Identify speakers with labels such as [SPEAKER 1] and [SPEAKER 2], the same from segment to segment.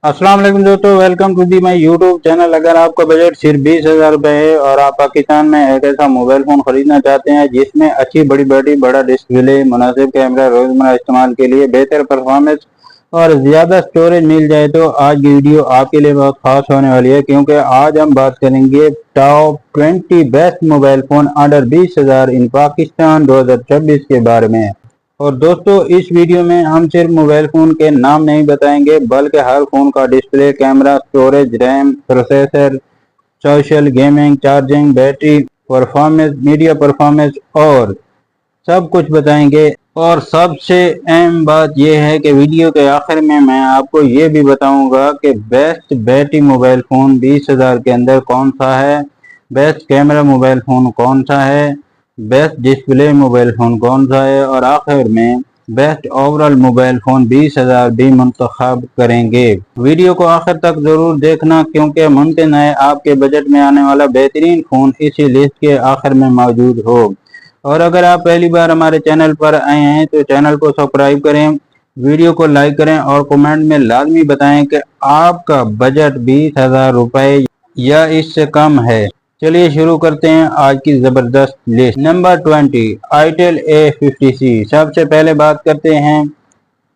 [SPEAKER 1] अस्सलाम वालेकुम दोस्तों, welcome to the my YouTube channel. अगर आपका बजट सिर्फ 20,000 रुपए है और आप पाकिस्तान में एक ऐसा मोबाइल फोन खरीदना चाहते हैं जिसमें अच्छी बड़ी बैटरी, बड़ा डिस्प्ले, मुनासिब कैमरा, रोजमर्रा इस्तेमाल के लिए बेहतर परफॉर्मेंस और ज्यादा स्टोरेज मिल जाए, तो आज की वीडियो आपके लिए बहुत खास होने वाली है, क्योंकि आज हम बात करेंगे top 20 best mobile phone under 20,000 इन पाकिस्तान 2026 के बारे में। और दोस्तों, इस वीडियो में हम सिर्फ मोबाइल फोन के नाम नहीं बताएंगे, बल्कि हर फोन का display, camera, storage, RAM, processor, social, gaming, charging, battery performance, media performance और सब कुछ बताएंगे। और सबसे अहम बात यह है कि वीडियो के आखिर में मैं आपको ये भी बताऊंगा कि बेस्ट बैटरी मोबाइल फोन 20,000 के अंदर कौन सा है, बेस्ट कैमरा मोबाइल फोन कौन सा है, बेस्ट डिस्प्ले मोबाइल फोन कौन सा है, और आखिर में बेस्ट ओवरऑल मोबाइल फोन 20,000 भी मुंतखब करेंगे। वीडियो को आखिर तक जरूर देखना, क्योंकि मुमकिन है आपके बजट में आने वाला बेहतरीन फोन इसी लिस्ट के आखिर में मौजूद हो। और अगर आप पहली बार हमारे चैनल पर आए हैं तो चैनल को सब्सक्राइब करें, वीडियो को लाइक करें और कमेंट में लाजमी बताएं कि आपका बजट 20,000 रुपए या इससे कम है। चलिए शुरू करते हैं आज की जबरदस्त लिस्ट। Number 20, itel A50C। सबसे पहले बात करते हैं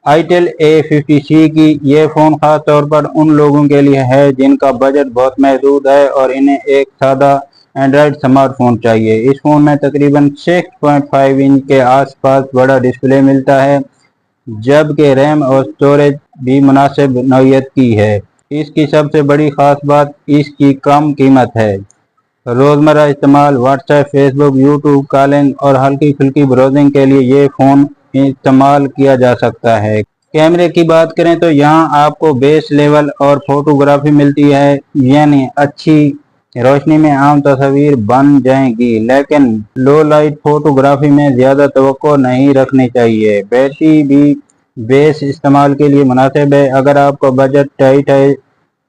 [SPEAKER 1] आईटेल A50C की। ये फोन खास तौर पर उन लोगों के लिए है जिनका बजट बहुत महदूद है और इन्हें एक सादा एंड्रॉयड स्मार्टफोन चाहिए। इस फोन में तकरीबन 6.5 इंच के आसपास बड़ा डिस्प्ले मिलता है, जबकि रैम और स्टोरेज भी मुनासिब नौयत की है। इसकी सबसे बड़ी खास बात इसकी कम कीमत है। रोजमर्रा इस्तेमाल, व्हाट्सएप, फेसबुक, यूट्यूब, कॉलिंग और हल्की फुल्की ब्राउजिंग के लिए ये फोन इस्तेमाल किया जा सकता है। कैमरे की बात करें तो यहाँ आपको बेस लेवल और फोटोग्राफी मिलती है, यानी अच्छी रोशनी में आम तस्वीर बन जाएगी, लेकिन लो लाइट फोटोग्राफी में ज्यादा तवक्को नहीं रखनी चाहिए। बैटरी भी बेस इस्तेमाल के लिए मुनासिब है। अगर आपका बजट टाइट है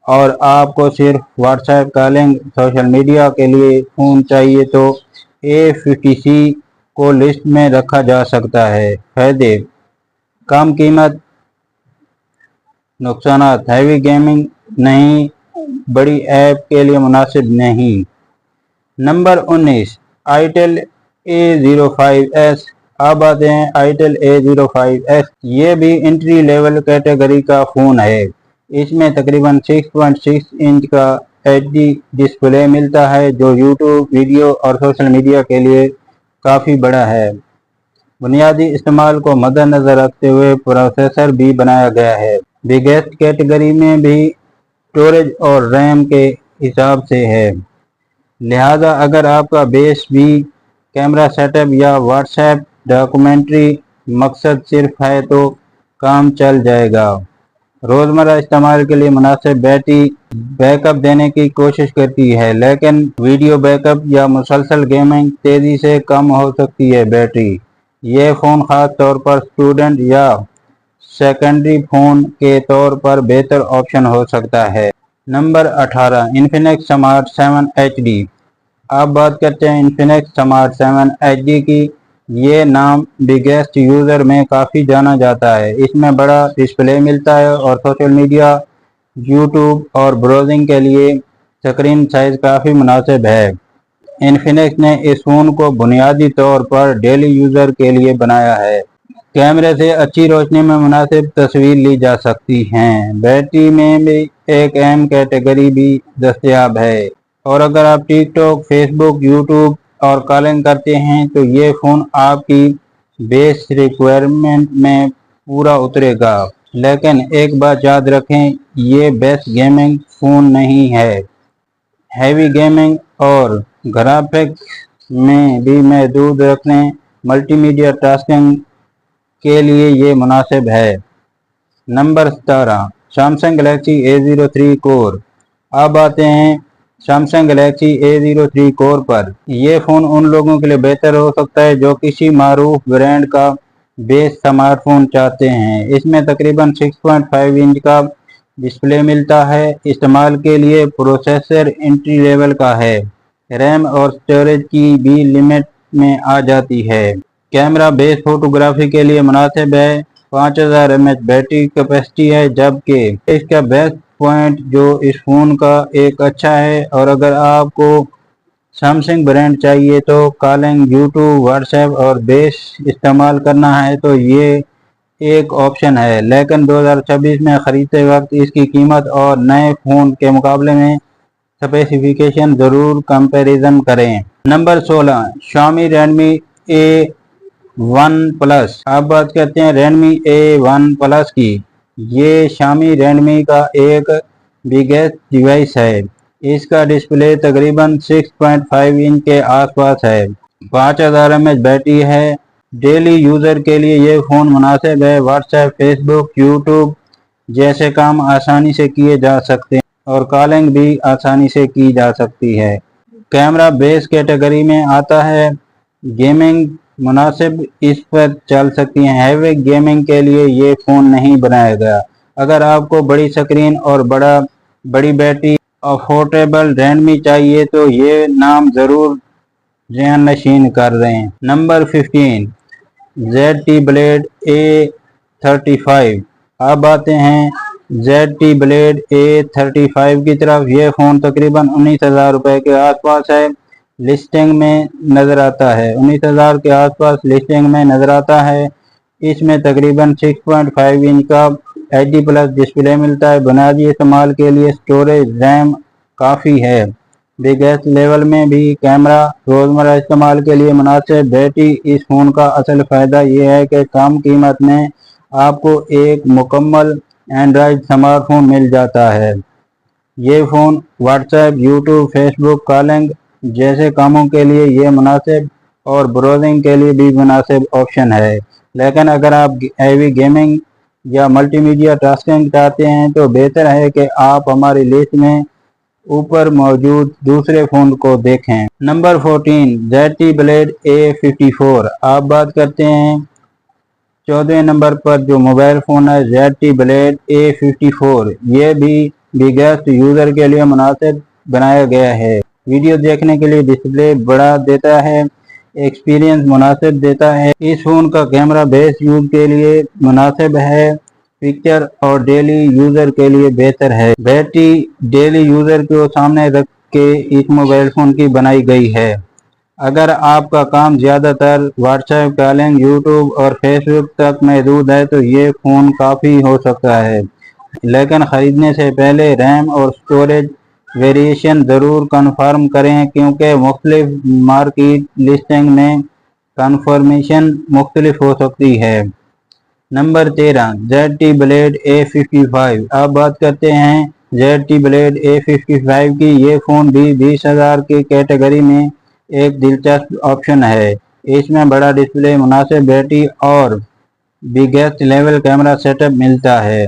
[SPEAKER 1] और आपको सिर्फ व्हाट्सएप, कॉलिंग, सोशल मीडिया के लिए फोन चाहिए तो A50C को लिस्ट में रखा जा सकता है। फायदे: कम कीमत, नुकसानात: हैवी गेमिंग नहीं, बड़ी ऐप के लिए मुनासिब नहीं। Number 19, itel A05S। अब आते हैं आईटेल A05S। ये भी एंट्री लेवल कैटेगरी का फोन है। इसमें तकरीबन 6.6 इंच का HD डिस्प्ले मिलता है, जो यूट्यूब वीडियो और सोशल मीडिया के लिए काफ़ी बड़ा है। बुनियादी इस्तेमाल को मद्देनजर रखते हुए प्रोसेसर भी बनाया गया है। बिगेस्ट कैटेगरी में भी स्टोरेज और रैम के हिसाब से है, लिहाजा अगर आपका बेस भी कैमरा सेटअप या व्हाट्सएप डॉक्यूमेंट्री मकसद सिर्फ है तो काम चल जाएगा। रोजमर्रा इस्तेमाल के लिए मुनासिब बैटरी बैकअप देने की कोशिश करती है, लेकिन वीडियो बैकअप या मुसलसल गेमिंग तेजी से कम हो सकती है बैटरी। यह फ़ोन ख़ास तौर पर स्टूडेंट या सेकेंडरी फ़ोन के तौर पर बेहतर ऑप्शन हो सकता है। Number 18, Infinix smart 7 HD। अब बात करते हैं इन्फिनिक्स स्मार्ट 7 HD की। ये नाम बिगेस्ट यूज़र में काफ़ी जाना जाता है। इसमें बड़ा डिस्प्ले मिलता है और सोशल मीडिया, यूट्यूब और ब्राउजिंग के लिए स्क्रीन साइज काफ़ी मुनासिब है। इन्फिनिक्स ने इस फ़ोन को बुनियादी तौर पर डेली यूज़र के लिए बनाया है। कैमरे से अच्छी रोशनी में मुनासिब तस्वीर ली जा सकती हैं। बैटरी में भी एक अहम कैटेगरी भी दस्तयाब है, और अगर आप टिकटॉक, फेसबुक, यूट्यूब और कॉलिंग करते हैं तो ये फ़ोन आपकी बेस रिक्वायरमेंट में पूरा उतरेगा। लेकिन एक बात याद रखें, ये बेस्ट गेमिंग फ़ोन नहीं है। हैवी गेमिंग और ग्राफिक्स में भी महदूद रखने, मल्टीमीडिया टास्किंग के लिए ये मुनासिब है। Number 17, Samsung Galaxy A03 core. अब आते हैं सैमसंग गैलेक्सी A03 कोर पर। यह फ़ोन उन लोगों के लिए बेहतर हो सकता है जो किसी मारूफ ब्रांड का बेस स्मार्टफोन चाहते हैं। इसमें तकरीबन 6.5 इंच का डिस्प्ले मिलता है। इस्तेमाल के लिए प्रोसेसर एंट्री लेवल का है। रैम और स्टोरेज की भी लिमिट में आ जाती है। कैमरा बेस फोटोग्राफी के लिए मुनासिब है। 5000 mAh बैटरी कैपेसिटी है, जबकि इसका बेस्ट पॉइंट जो इस फ़ोन का एक अच्छा है। और अगर आपको सैमसंग ब्रांड चाहिए तो कॉलिंग, यूट्यूब, व्हाट्सएप और बेस इस्तेमाल करना है तो ये एक ऑप्शन है। लेकिन 2026 में ख़रीदते वक्त इसकी कीमत और नए फ़ोन के मुकाबले में स्पेसिफिकेशन ज़रूर कंपैरिजन करें। Number 16, Xiaomi Redmi A1 plus. अब बात करते हैं Redmi A1 प्लस की। ये Xiaomi Redmi का एक बिगेस्ट डिवाइस है। इसका डिस्प्ले तकरीबन 6.5 इंच के आसपास है। 5000 mAh बैटरी है। डेली यूज़र के लिए ये फ़ोन मुनासिब है। व्हाट्सएप, फेसबुक, यूट्यूब जैसे काम आसानी से किए जा सकते हैं और कॉलिंग भी आसानी से की जा सकती है। कैमरा बेस कैटेगरी में आता है। गेमिंग मुनासिब इस पर चल सकती हैं। हैवी गेमिंग के लिए ये फ़ोन नहीं बनाया गया। अगर आपको बड़ी स्क्रीन और बड़ी बैटरी अफोर्डेबल Redmi चाहिए तो ये नाम ज़रूर ज़हन नशीन कर रहे हैं। Number 15, ZT Blade A35। अब आते हैं ZT Blade A35 की तरफ। ये फ़ोन तकरीबन 19,000 रुपये के आसपास है, लिस्टिंग में नज़र आता है। 19,000 के आसपास लिस्टिंग में नज़र आता है। इसमें तकरीबन 6.5 इंच का HD प्लस डिस्प्ले मिलता है। बुनियादी इस्तेमाल के लिए स्टोरेज रैम काफ़ी है। बिगेस्ट लेवल में भी कैमरा रोज़मर्रा इस्तेमाल के लिए मुनासिब। बैटरी इस फ़ोन का असल फ़ायदा ये है कि कम कीमत में आपको एक मुकम्मल एंड्रॉयड स्मार्टफोन मिल जाता है। ये phone WhatsApp, YouTube, Facebook, calling जैसे कामों के लिए ये मुनासिब और ब्राउजिंग के लिए भी मुनासिब ऑप्शन है। लेकिन अगर आप हैवी गेमिंग या मल्टीमीडिया टास्किंग चाहते हैं तो बेहतर है कि आप हमारी लिस्ट में ऊपर मौजूद दूसरे फ़ोन को देखें। Number 14, ZT Blade A54। आप बात करते हैं 14वें नंबर पर जो मोबाइल फ़ोन है ZT Blade A54। ये भी बिगेस्ट यूज़र के लिए मुनासिब बनाया गया है। वीडियो देखने के लिए डिस्प्ले बड़ा देता है, एक्सपीरियंस मुनासिब देता है। इस फ़ोन का कैमरा बेस यूज़ के लिए मुनासिब है, पिक्चर और डेली यूज़र के लिए बेहतर है। बैटरी डेली यूज़र को सामने रख के इस मोबाइल फ़ोन की बनाई गई है। अगर आपका काम ज़्यादातर व्हाट्सएप, कॉलिंग, यूट्यूब और फेसबुक तक महदूद है तो ये फ़ोन काफ़ी हो सकता है। लेकिन ख़रीदने से पहले रैम और स्टोरेज वेरिएशन ज़रूर कन्फर्म करें क्योंकि मुख्तलिफ मार्केट लिस्टिंग में कन्फर्मेशन मुख्तलिफ हो सकती है। Number 13, ZT Blade A55। अब बात करते हैं ZT Blade A55 की। ये फ़ोन भी 20,000 की कैटेगरी में एक दिलचस्प ऑप्शन है। इसमें बड़ा डिस्प्ले, मुनासिब बैटरी और बिगेस्ट लेवल कैमरा सेटअप मिलता है।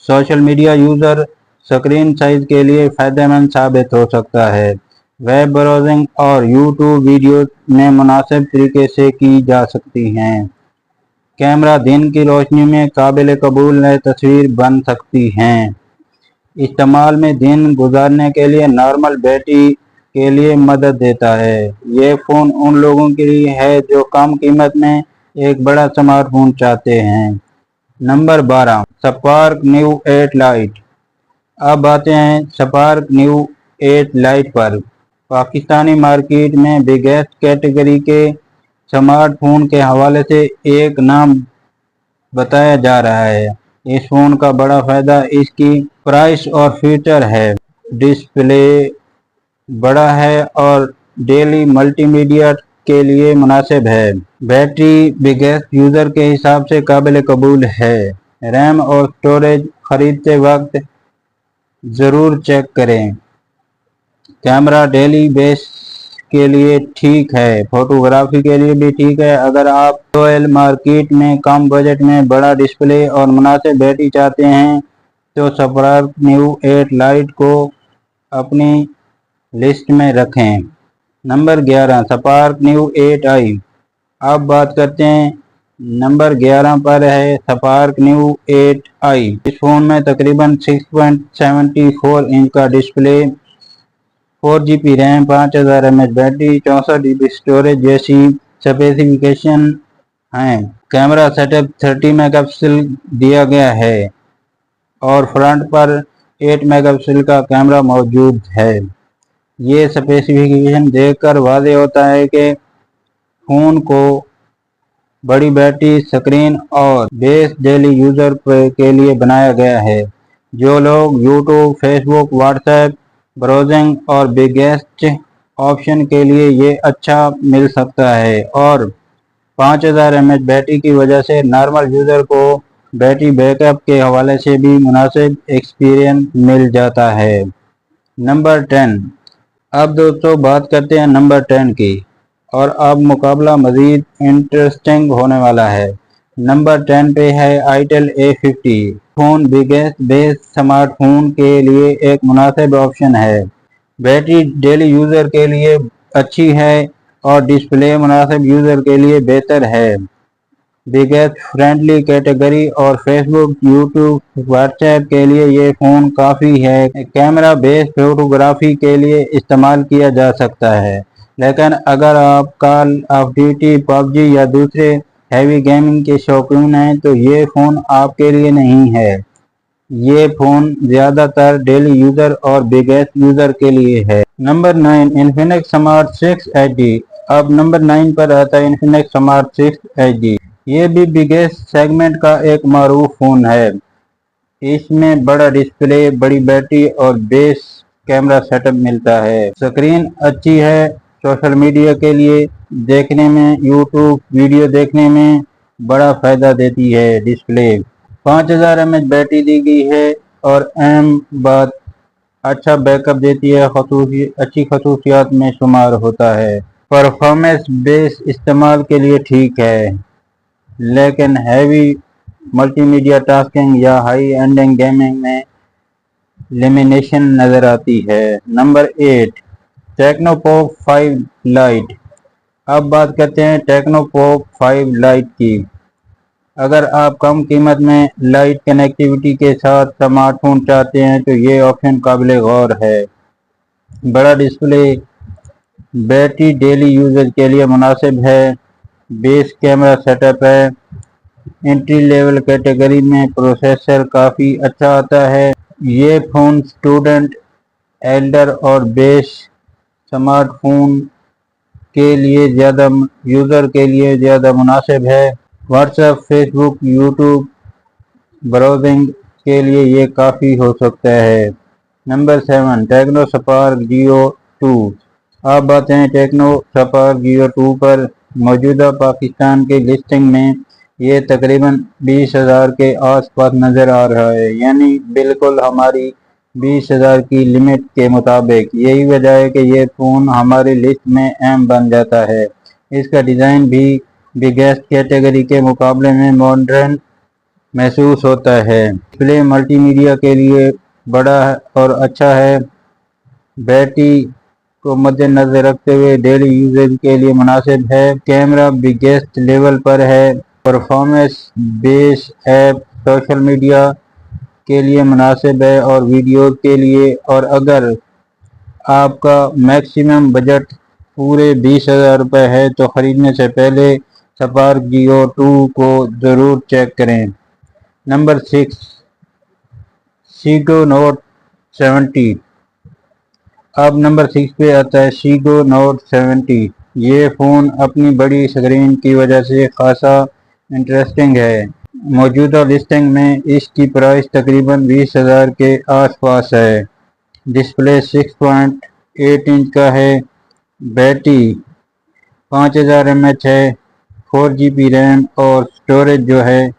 [SPEAKER 1] Social media user screen size के लिए फ़ायदेमंद साबित हो सकता है। वेब ब्राउजिंग और यूट्यूब वीडियो में मुनासिब तरीके से की जा सकती हैं। कैमरा दिन की रोशनी में काबिल कबूल नए तस्वीर बन सकती हैं। इस्तेमाल में दिन गुजारने के लिए नॉर्मल बैटरी के लिए मदद देता है। ये फ़ोन उन लोगों के लिए है जो कम कीमत में एक बड़ा स्मार्टफोन चाहते हैं। Number 12, Spark New 8 Lite। अब आते हैं Spark New 8 Lite पर। पाकिस्तानी मार्केट में बिगेस्ट कैटेगरी के स्मार्टफोन के हवाले से एक नाम बताया जा रहा है। इस फ़ोन का बड़ा फ़ायदा इसकी प्राइस और फीचर है। डिस्प्ले बड़ा है और डेली मल्टीमीडिया के लिए मुनासिब है। बैटरी बिगेस्ट यूज़र के हिसाब से काबिल कबूल है। रैम और स्टोरेज ख़रीदते वक्त ज़रूर चेक करें। कैमरा डेली बेस के लिए ठीक है, फोटोग्राफी के लिए भी ठीक है। अगर आप रॉयल मार्केट में कम बजट में बड़ा डिस्प्ले और मुनासिब बैटरी चाहते हैं तो Spark New 8 Lite को अपनी लिस्ट में रखें। Number 11, Spark New 8i। अब बात करते हैं नंबर 11 पर है Spark New 8i। इस फ़ोन में तकरीबन 6.74 इंच का display, 4GB RAM, 5000 mAh battery, 64GB storage जैसी स्पेसिफिकेशन हैं। कैमरा सेटअप 30 मेगापिक्सल दिया गया है और फ्रंट पर 8 मेगापिक्सल का कैमरा मौजूद है। ये स्पेसिफिकेशन देखकर वाज़ेह होता है कि फ़ोन को बड़ी बैटरी, स्क्रीन और बेस डेली यूज़र के लिए बनाया गया है। जो लोग यूट्यूब, फेसबुक, व्हाट्सएप ब्राउजिंग और बिगेस्ट ऑप्शन के लिए ये अच्छा मिल सकता है, और 5000 mAh बैटरी की वजह से नॉर्मल यूज़र को बैटरी बैकअप के हवाले से भी मुनासिब एक्सपीरियंस मिल जाता है। नंबर 10। अब दोस्तों बात करते हैं नंबर 10 की, और अब मुकाबला मज़ीद इंटरेस्टिंग होने वाला है। नंबर 10 पे है itel A50 phone. Biggest base smartphone के लिए एक मुनासिब ऑप्शन है। बैटरी डेली यूज़र के लिए अच्छी है और डिस्प्ले मुनासिब यूज़र के लिए बेहतर है। बिगेस्ट फ्रेंडली कैटेगरी और फेसबुक, यूट्यूब, व्हाट्सएप के लिए ये फ़ोन काफ़ी है। कैमरा बेस फोटोग्राफी के लिए इस्तेमाल किया जा सकता है, लेकिन अगर आप कॉल ऑफ ड्यूटी, पबजी या दूसरे हैवी गेमिंग के शौकीन हैं तो ये फ़ोन आपके लिए नहीं है। ये फ़ोन ज़्यादातर डेली यूज़र और बिगेस्ट यूज़र के लिए है। Number 9 Infinix smart 6 HD। अब नंबर 9 पर आता है इन्फिनिक्स स्मार्ट 6 HD। ये भी बिगेस्ट सेगमेंट का एक मारूफ फ़ोन है। इसमें बड़ा डिस्प्ले, बड़ी बैटरी और बेस कैमरा सेटअप मिलता है। स्क्रीन अच्छी है, सोशल मीडिया के लिए देखने में, यूट्यूब वीडियो देखने में बड़ा फ़ायदा देती है। डिस्प्ले 5000 mAh बैटरी दी गई है और अहम बात अच्छा बैकअप देती है, अच्छी खसूसियात में शुमार होता है। परफॉर्मेंस बेस इस्तेमाल के लिए ठीक है, लेकिन हैवी मल्टीमीडिया टास्किंग या हाई एंडिंग गेमिंग में लिमिनेशन नज़र आती है। Number 8 टेक्नोपॉप 5 light. अब बात करते हैं टेक्नोपॉप 5 लाइट की। अगर आप कम कीमत में लाइट कनेक्टिविटी के साथ स्मार्टफोन चाहते हैं तो ये ऑप्शन काबिल गौर है। बड़ा डिस्प्ले, बैटरी डेली यूजर के लिए मुनासिब है, बेस कैमरा सेटअप है। एंट्री लेवल कैटेगरी में प्रोसेसर काफ़ी अच्छा आता है। ये फ़ोन स्टूडेंट, एल्डर और बेस स्मार्टफोन के लिए यूज़र के लिए ज़्यादा मुनासिब है। व्हाट्सएप, फेसबुक, यूट्यूब ब्राउजिंग के लिए ये काफ़ी हो सकता है। नंबर 7 टेक्नो स्पार्क जियो 2। अब बात है टेक्नो स्पार्क जियो 2 पर। मौजूदा पाकिस्तान की लिस्टिंग में ये तकरीबन 20,000 के आसपास नज़र आ रहा है, यानी बिल्कुल हमारी 20,000 की लिमिट के मुताबिक। यही वजह है कि ये फ़ोन हमारी लिस्ट में अहम बन जाता है। इसका डिज़ाइन भी बिगेस्ट कैटेगरी के मुकाबले में मॉडर्न महसूस होता है। डिस्प्ले मल्टीमीडिया के लिए बड़ा और अच्छा है। बैटरी को मद्देनजर रखते हुए डेली यूजेज के लिए मुनासिब है। कैमरा बिगेस्ट लेवल पर है। Performance base app social media के लिए मुनासिब है और वीडियो के लिए। और अगर आपका मैक्सिमम बजट पूरे 20,000 रुपये है तो ख़रीदने से पहले स्पार्क जियो 2 को ज़रूर चेक करें। नंबर 6 सीगो नोट 70। अब नंबर 6 पे आता है सीगो नोट 70। ये फ़ोन अपनी बड़ी स्क्रीन की वजह से खासा इंटरेस्टिंग है। मौजूदा लिस्टिंग में इसकी प्राइस तकरीबन 20,000 के आसपास है। डिस्प्ले 6.8 इंच का है। बैटरी 5000 mAh है। 4GB रैम और स्टोरेज जो है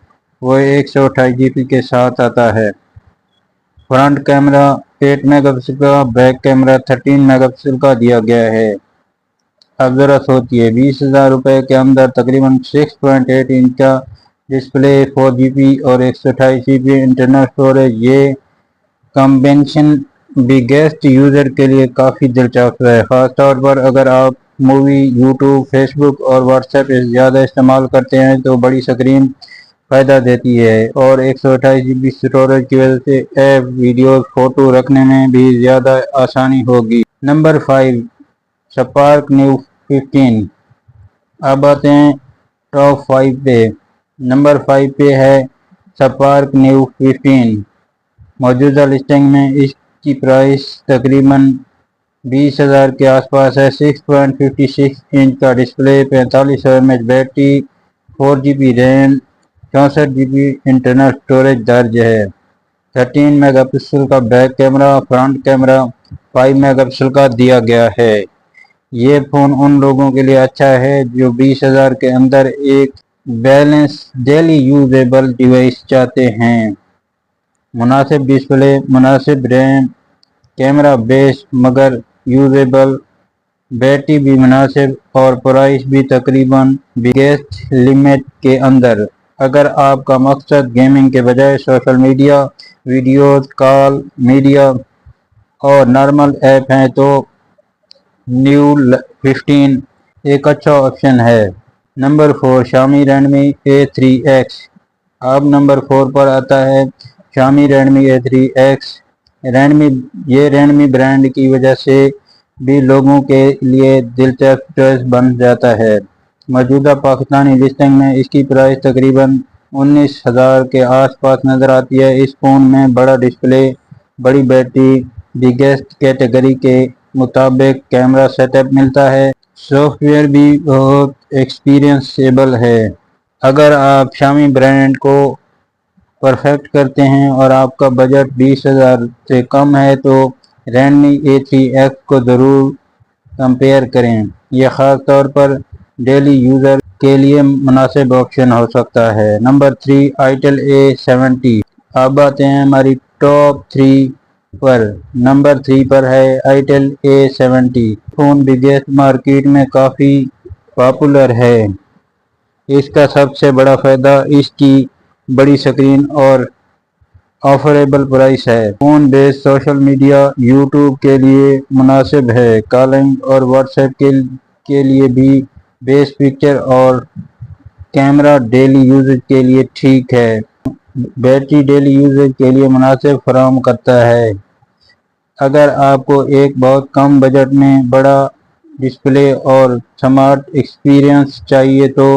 [SPEAKER 1] वो 128GB के साथ आता है। फ्रंट कैमरा 8 मेगापिक्सल का, बैक कैमरा 13 मेगापिक्सल का दिया गया है। अब ज़रा सोचिए, 20,000 रुपये के अंदर तकरीबन 6.8 इंच का डिस्प्ले, 4GB और 128GB इंटरनल स्टोरेज, ये कॉम्बिनेशन बिगेस्ट यूज़र के लिए काफ़ी दिलचस्प है। ख़ास तौर पर अगर आप मूवी, यूट्यूब, फेसबुक और व्हाट्सएप ज़्यादा इस्तेमाल करते हैं तो बड़ी स्क्रीन फ़ायदा देती है, और 128GB स्टोरेज की वजह से ऐप, वीडियोस, फ़ोटो रखने में भी ज़्यादा आसानी होगी। Number 5 spark new 15। अब आते हैं टॉप 5 पे। नंबर 5 पे है स्पार्क न्यू 15। मौजूदा लिस्टिंग में इसकी प्राइस तकरीबन 20,000 के आसपास है। 6.56 इंच का display, 4500 mAh battery, 4GB RAM, 64GB internal storage दर्ज है। 13 मेगापिक्सल का back camera, front camera 5 megapixel का दिया गया है। ये फ़ोन उन लोगों के लिए अच्छा है जो 20,000 के अंदर एक बैलेंस डेली यूजेबल डिवाइस चाहते हैं। मुनासिब डिस्प्ले, मुनासिब रैम, कैमरा बेस्ट मगर यूजेबल, बैटरी भी मुनासिब और प्राइस भी तकरीबन बिगेस्ट लिमिट के अंदर। अगर आपका मकसद गेमिंग के बजाय social media, videos, call, media और नॉर्मल ऐप हैं तो न्यू 15 एक अच्छा ऑप्शन है। Number 4 Xiaomi Redmi A3X। अब नंबर 4 पर आता है Xiaomi Redmi A3X। Redmi brand की वजह से भी लोगों के लिए दिलचस्प चॉइस बन जाता है। मौजूदा पाकिस्तानी लिस्टिंग में इसकी प्राइस तकरीबन 19,000 के आसपास नज़र आती है। इस फ़ोन में बड़ा डिस्प्ले, बड़ी बैटरी, बिगेस्ट कैटेगरी के मुताबिक कैमरा सेटअप मिलता है। सॉफ्टवेयर भी बहुत एक्सपीरियंसेबल है। अगर आप Xiaomi ब्रांड को परफेक्ट करते हैं और आपका बजट 20,000 से कम है तो Redmi A3X को ज़रूर कंपेयर करें। यह ख़ास तौर पर डेली यूज़र के लिए मुनासिब ऑप्शन हो सकता है। Number 3 Itel A70। अब आते हैं हमारी टॉप 3 पर। नंबर 3 पर है Itel A70। Phone biggest market में काफ़ी पॉपुलर है। इसका सबसे बड़ा फ़ायदा इसकी बड़ी स्क्रीन और ऑफरेबल प्राइस है। Phone based social media, YouTube के लिए मुनासिब है। कॉलिंग और व्हाट्सएप के लिए भी बेस्ट पिक्चर और कैमरा डेली यूजेज के लिए ठीक है। बैटरी डेली यूजेज के लिए मुनासिब फराहम करता है। अगर आपको एक बहुत कम बजट में बड़ा डिस्प्ले और स्मार्ट एक्सपीरियंस चाहिए तो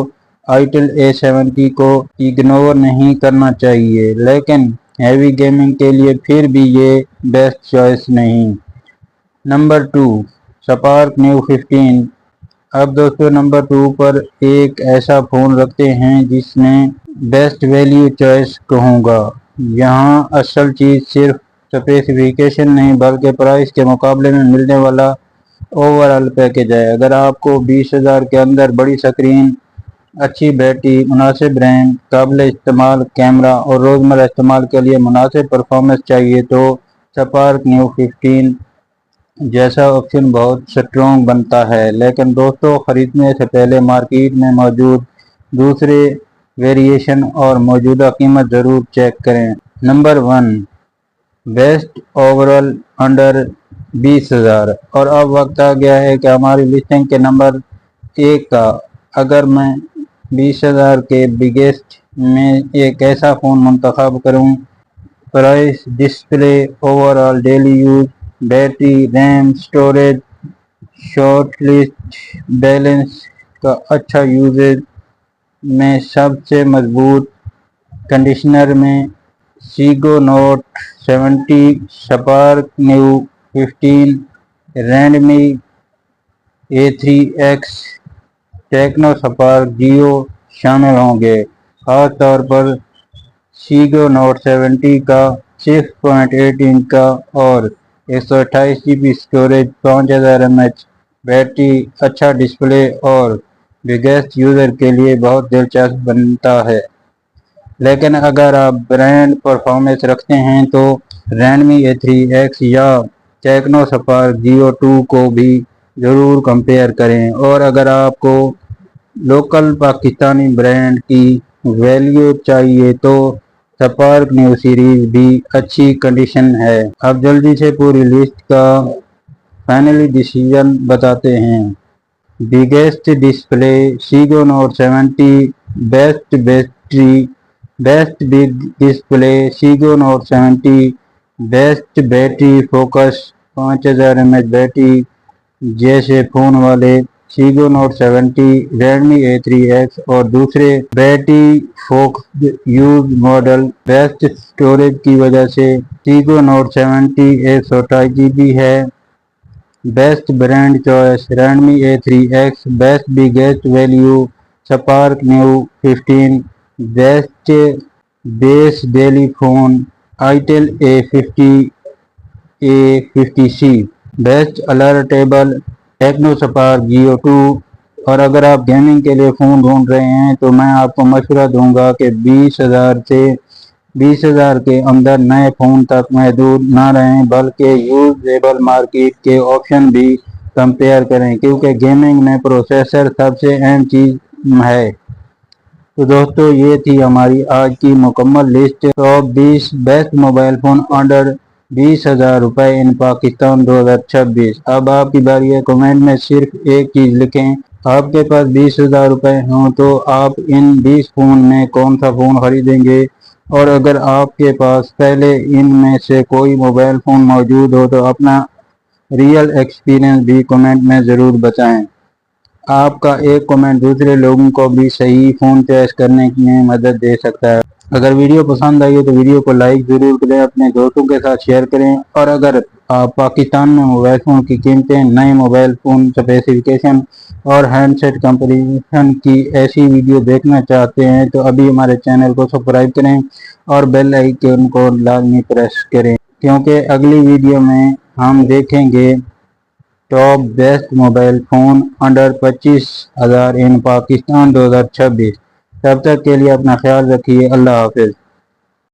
[SPEAKER 1] Itel A70 को इग्नोर नहीं करना चाहिए, लेकिन हैवी गेमिंग के लिए फिर भी ये बेस्ट चॉइस नहीं। Number 2 Spark New 15। अब दोस्तों नंबर 2 पर एक ऐसा फ़ोन रखते हैं जिसमें बेस्ट वैल्यू चॉइस कहूँगा। यहाँ असल चीज़ सिर्फ स्पेसिफिकेशन नहीं बल्कि प्राइस के मुकाबले में मिलने वाला ओवरऑल पैकेज है। अगर आपको 20,000 के अंदर बड़ी स्क्रीन, अच्छी बैटरी, मुनासिब रैम, काबिल इस्तेमाल कैमरा और रोज़मर्रा इस्तेमाल के लिए मुनासिब परफॉर्मेंस चाहिए तो Spark New 15 जैसा ऑप्शन बहुत स्ट्रॉन्ग बनता है। लेकिन दोस्तों ख़रीदने से पहले मार्केट में मौजूद दूसरे वेरिएशन और मौजूदा कीमत ज़रूर चेक करें। Number 1 best overall under 20,000। और अब वक्त आ गया है कि हमारी लिस्टिंग के नंबर 1 का। अगर मैं 20,000 के बिगेस्ट में एक ऐसा फ़ोन मुंतखब करूं, price, display, overall daily use, battery, RAM, storage, short list, balance का अच्छा यूजेज में सबसे मजबूत कंडीशनर में Xiaomi Note 70, Spark New 15, Redmi A3X, Tecno Spark Geo शामिल होंगे। खास तौर पर Xiaomi Note 70 का 6.8 इंच का और 128GB स्टोरेज, 5000 mAh बैटरी, अच्छा डिस्प्ले और बिगेस्ट यूज़र के लिए बहुत दिलचस्प बनता है। लेकिन अगर आप ब्रांड परफॉर्मेंस रखते हैं तो Redmi A3X या टेक्नो स्पार्क जियो 2 को भी ज़रूर कंपेयर करें। और अगर आपको लोकल पाकिस्तानी ब्रांड की वैल्यू चाहिए तो Spark न्यू सीरीज भी अच्छी कंडीशन है। अब जल्दी से पूरी लिस्ट का फाइनली डिसीजन बताते हैं। Biggest display Xiaomi Note 70, best battery, best big display Xiaomi Note 70, best battery focus, 5000 mAh battery जैसे फ़ोन वाले सीगो नोट 70, रेडमी A3X और दूसरे battery focused use model. Best storage की वजह से सीगो नोट 70 128 GB है। Best brand choice Redmi A3X, best biggest value Spark new 15, best base daily phone itel A50C, बेस्ट अलर्टेबल टेक्नो स्पार्क Geo 2। और अगर आप गेमिंग के लिए फ़ोन ढूंढ रहे हैं तो मैं आपको मशवरा दूंगा कि 20,000 के अंदर नए फ़ोन तक महदूद ना रहें, बल्कि यूजेबल मार्केट के ऑप्शन भी कंपेयर करें, क्योंकि गेमिंग में प्रोसेसर सबसे अहम चीज़ है। तो दोस्तों, ये थी हमारी आज की मुकम्मल list top 20 best mobile phone under 20,000 रुपये इन पाकिस्तान 2026। अब आपकी बारी है, कमेंट में सिर्फ एक चीज़ लिखें, आपके पास 20,000 रुपये हों तो आप इन 20 फ़ोन में कौन सा फ़ोन ख़रीदेंगे। और अगर आपके पास पहले इनमें से कोई मोबाइल फ़ोन मौजूद हो तो अपना रियल एक्सपीरियंस भी कमेंट में ज़रूर बताएं। आपका एक कमेंट दूसरे लोगों को भी सही फ़ोन चॉइस करने में मदद दे सकता है। अगर वीडियो पसंद आई हो तो वीडियो को लाइक ज़रूर करें, अपने दोस्तों के साथ शेयर करें। और अगर आप पाकिस्तान में मोबाइल फ़ोन की कीमतें, नए मोबाइल फ़ोन स्पेसिफिकेशन और हैंडसेट कंपैरिजन की ऐसी वीडियो देखना चाहते हैं तो अभी हमारे चैनल को सब्सक्राइब करें और बेल आइकन को लाजमी प्रेस करें, क्योंकि अगली वीडियो में हम देखेंगे top best mobile phone under 25,000 इन पाकिस्तान 2026। तब तक के लिए अपना ख्याल रखिए। अल्लाह हाफिज़।